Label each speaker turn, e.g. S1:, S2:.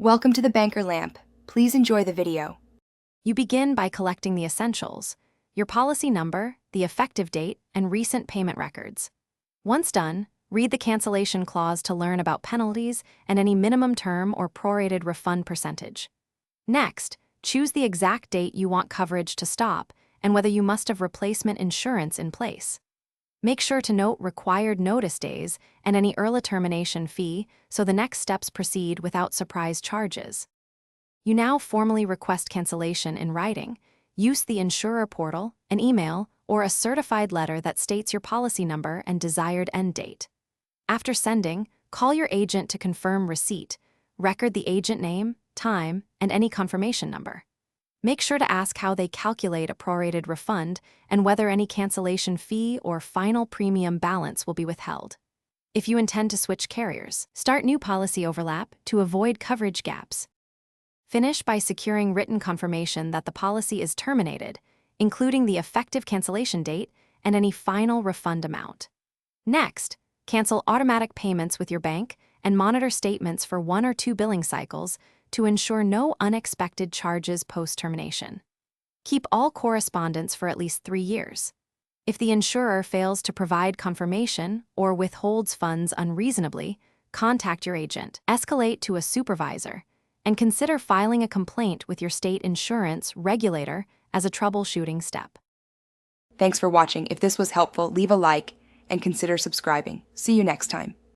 S1: Welcome to the Banker Lamp. Please enjoy the video.
S2: You begin by collecting the essentials: your policy number, the effective date, and recent payment records. Once done, read the cancellation clause to learn about penalties and any minimum term or prorated refund percentage. Next, choose the exact date you want coverage to stop and whether you must have replacement insurance in place. Make sure to note required notice days and any early termination fee so the next steps proceed without surprise charges. You now formally request cancellation in writing. Use the insurer portal, an email, or a certified letter that states your policy number and desired end date. After sending, call your agent to confirm receipt, record the agent name, time, and any confirmation number. Make sure to ask how they calculate a prorated refund and whether any cancellation fee or final premium balance will be withheld. If you intend to switch carriers, start new policy overlap to avoid coverage gaps. Finish by securing written confirmation that the policy is terminated, including the effective cancellation date and any final refund amount. Next, cancel automatic payments with your bank and monitor statements for 1 or 2 billing cycles to ensure no unexpected charges post-termination. Keep all correspondence for at least 3 years. If the insurer fails to provide confirmation or withholds funds unreasonably, contact your agent, escalate to a supervisor, and consider filing a complaint with your state insurance regulator as a troubleshooting step.
S1: Thanks for watching. If this was helpful, leave a like and consider subscribing. See you next time.